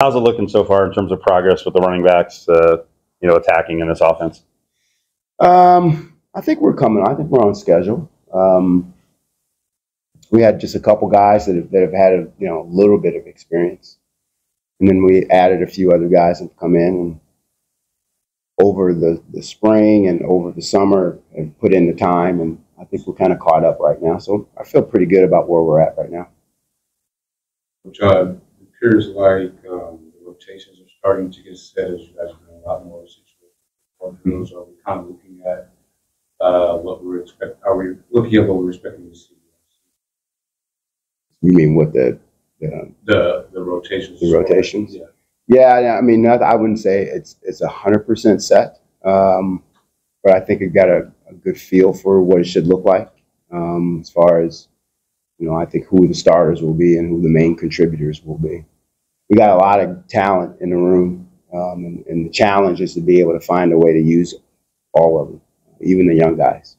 How's it looking so far in terms of progress with the running backs, attacking in this offense? I think we're coming. I think we're on schedule. We had just a couple guys that have had a little bit of experience, and then we added a few other guys that have come in and over the spring and over the summer and put in the time, and I think we're kind of caught up right now. So I feel pretty good about where we're at right now. Which appears like the rotations are starting to get set as you guys are doing a lot more situational drills. Are we kind of looking at what we're expecting? Are we looking at what we're expecting to see? You mean what the rotations? The rotations? Yeah. Yeah, I mean, I wouldn't say it's 100% set, but I think it got a good feel for what it should look like as far as, I think who the starters will be and who the main contributors will be. We got a lot of talent in the room, and the challenge is to be able to find a way to use all of them, even the young guys.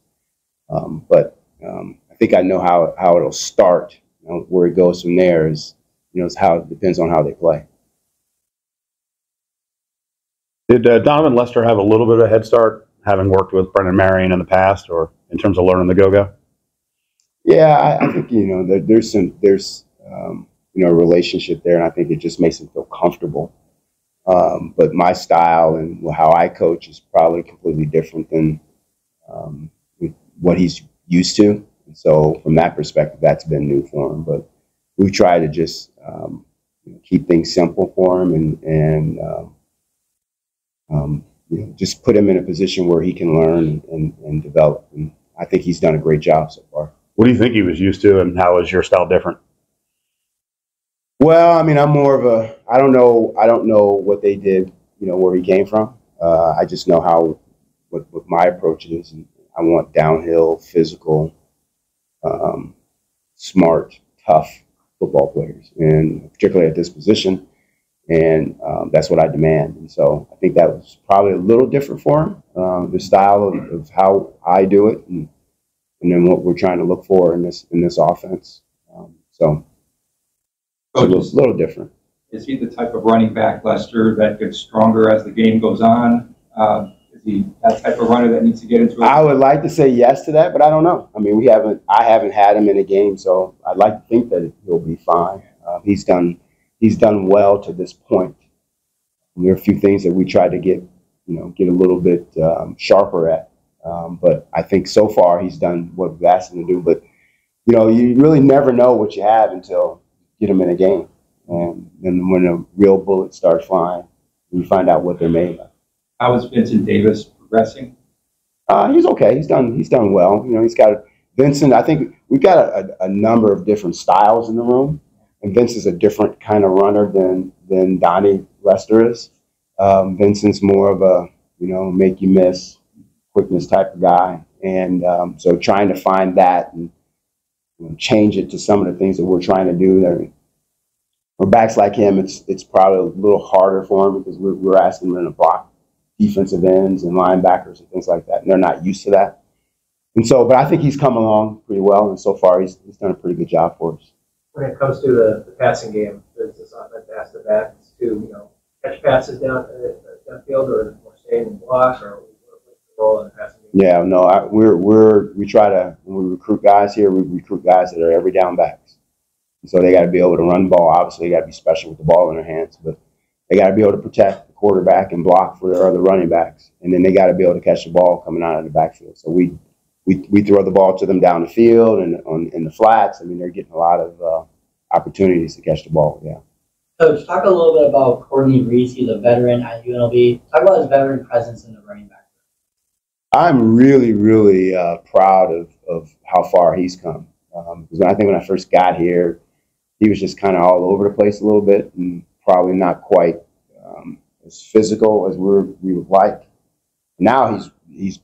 But I think I know how it'll start. Where it goes from there is how it depends on how they play. Did Donovan Lester have a little bit of a head start, having worked with Brendan Marion in the past, or in terms of learning the go-go? Yeah, I think there's a relationship there, and I think it just makes him feel comfortable. But my style and how I coach is probably completely different than what he's used to. And so from that perspective, that's been new for him. But we try to just keep things simple for him and just put him in a position where he can learn and develop. And I think he's done a great job so far. What do you think he was used to, and how is your style different? Well, I mean, I'm more of I don't know what they did, where he came from. I just know what my approach is. And I want downhill, physical, smart, tough football players, and particularly at this position. And that's what I demand. And so I think that was probably a little different for him, the style of how I do it, and then what we're trying to look for in this offense. So it's a little different. Is he the type of running back, Lester, that gets stronger as the game goes on? Is he that type of runner that needs to get into it? I would like to say yes to that, but I don't know. I mean, I haven't had him in a game, so I'd like to think that he'll be fine. He's done well to this point. And there are a few things that we tried to get a little bit sharper at. But I think so far he's done what we've asked him to do. But, you really never know what you have until you get him in a game. And then when a real bullet starts flying, you find out what they're made of. How is Vincent Davis progressing? He's okay. He's done well. He's got Vincent. I think we've got a number of different styles in the room. And Vince is a different kind of runner than Donnie Lester is. Vincent's more of a, make you miss, quickness type of guy. And so trying to find that and change it to some of the things that we're trying to do. For backs like him, it's probably a little harder for him because we're asking them to block defensive ends and linebackers and things like that. And they're not used to that. And so, but I think he's come along pretty well. And so far, he's done a pretty good job for us. When it comes to the passing game, does this offense ask the backs to catch passes downfield, or more stay in block, or what's the role in the passing game? Yeah, no, we try to, when we recruit guys here, we recruit guys that are every down backs. And so they got to be able to run the ball. Obviously, they got to be special with the ball in their hands, but they got to be able to protect the quarterback and block for their other running backs, and then they got to be able to catch the ball coming out of the backfield. So we throw the ball to them down the field and in the flats. I mean, they're getting a lot of opportunities to catch the ball. Yeah. Coach, talk a little bit about Courtney Reese. He's a veteran at UNLV. Talk about his veteran presence in the running back. I'm really, really proud of how far he's come. Because I think when I first got here, he was just kind of all over the place a little bit and probably not quite as physical as we would like. Now he's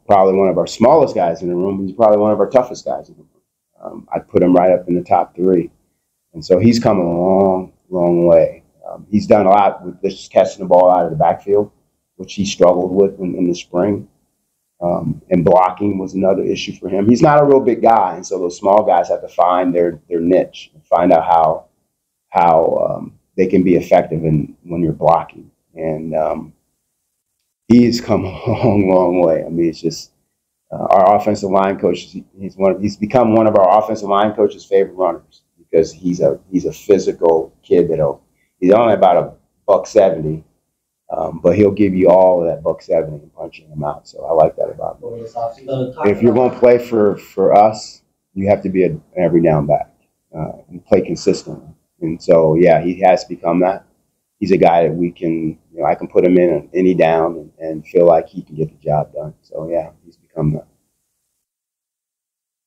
probably one of our smallest guys in the room. He's probably one of our toughest guys in the room. I'd put him right up in the top 3. And so he's come a long, long way. He's done a lot with just catching the ball out of the backfield, which he struggled with in the spring. And blocking was another issue for him. He's not a real big guy, and so those small guys have to find their niche and find out how they can be effective when you're blocking. And he's come a long, long way. I mean, it's just our offensive line coach. He's become one of our offensive line coach's favorite runners because he's a physical kid he's only about $170, but he'll give you all of that $170 and punching him out. So I like that about him. If you're going to play for us, you have to be an every down back and play consistently. And so, yeah, he has become that. He's a guy that we can, I can put him in any down and feel like he can get the job done. So, yeah, he's become that.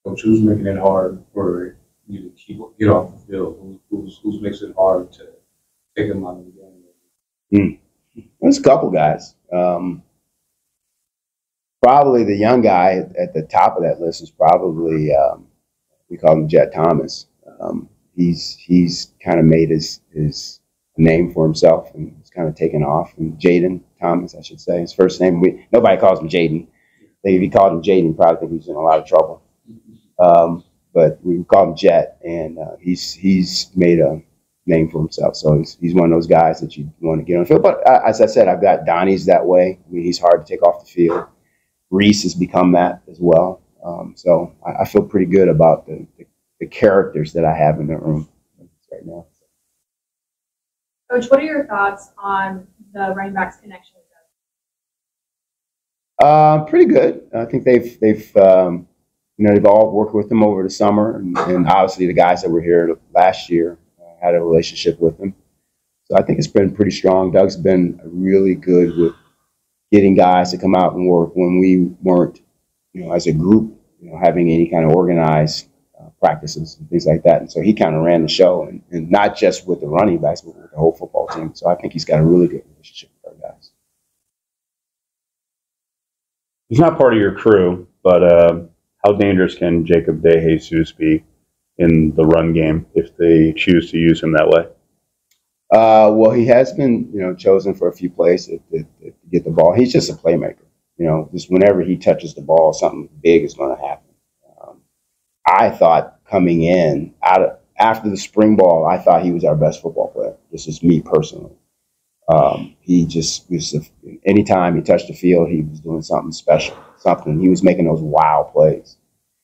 Coach, who's making it hard for you to get off the field? Who's makes it hard to take him out of the game? There's a couple guys. Probably the young guy at the top of that list is probably we call him Jet Thomas. He's kind of made his name for himself and he's kind of taken off. And Jaden Thomas, I should say, his first name. Nobody calls him Jaden. If he called him Jaden, he'd probably think he's in a lot of trouble. But we call him Jet, and he's made a name for himself. So he's one of those guys that you want to get on the field. But as I said, I've got Donnie's that way. I mean, he's hard to take off the field. Reese has become that as well. So I feel pretty good about the characters that I have in the room right now. Coach, what are your thoughts on the running backs connection? Pretty good. I think they've all worked with him over the summer, and obviously the guys that were here last year had a relationship with him. So I think it's been pretty strong. Doug's been really good with getting guys to come out and work when we weren't, as a group, having any kind of organized practices and things like that. And so he kind of ran the show, and not just with the running backs, but with the whole football team. So I think he's got a really good relationship with our guys. He's not part of your crew, but how dangerous can Jacob DeJesus be in the run game if they choose to use him that way? Well, he has been, chosen for a few plays to get the ball. He's just a playmaker. Just whenever he touches the ball, something big is going to happen. I thought coming in after the spring ball, I thought he was our best football player. This is me personally. He just was, anytime he touched the field, he was doing something special, he was making those wow plays.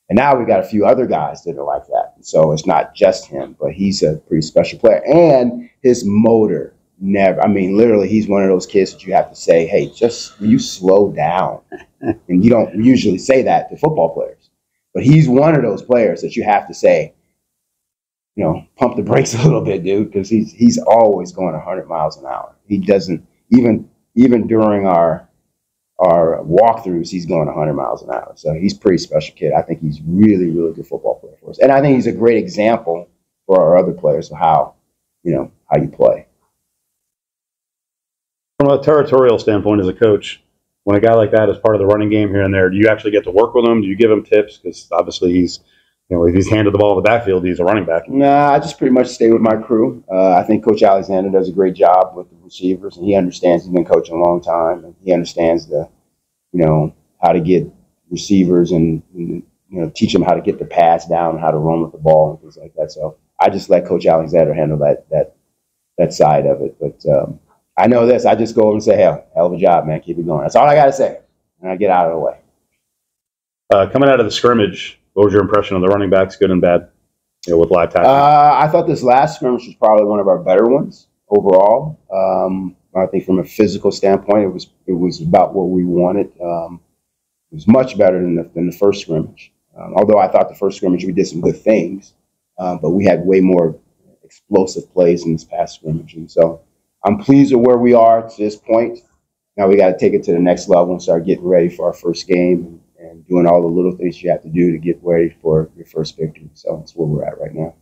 And now we got a few other guys that are like that. So it's not just him, but he's a pretty special player. And his motor literally, he's one of those kids that you have to say, hey, just will you slow down? And you don't usually say that to football players. But he's one of those players that you have to say, pump the brakes a little bit, dude, because he's always going 100 miles an hour. He doesn't, even during our walkthroughs, he's going 100 miles an hour. So he's a pretty special kid. I think he's really, really good football player for us. And I think he's a great example for our other players of how you play. From a territorial standpoint as a coach, when a guy like that is part of the running game here and there, do you actually get to work with him? Do you give him tips? Because obviously he's, if he's handed the ball in the backfield, he's a running back. Nah, I just pretty much stay with my crew. I think Coach Alexander does a great job with the receivers, and he understands. He's been coaching a long time, and he understands how to get receivers and teach them how to get the pass down, how to run with the ball, and things like that. So I just let Coach Alexander handle that side of it. But I know this. I just go over and say, hell of a job, man. Keep it going. That's all I got to say, and I get out of the way. Coming out of the scrimmage, what was your impression of the running backs, good and bad, with live tackling? I thought this last scrimmage was probably one of our better ones overall. I think from a physical standpoint, it was about what we wanted. It was much better than the first scrimmage. Although I thought the first scrimmage we did some good things, but we had way more explosive plays in this past scrimmage. And so I'm pleased with where we are to this point. Now we got to take it to the next level and start getting ready for our first game and doing all the little things you have to do to get ready for your first victory. So that's where we're at right now.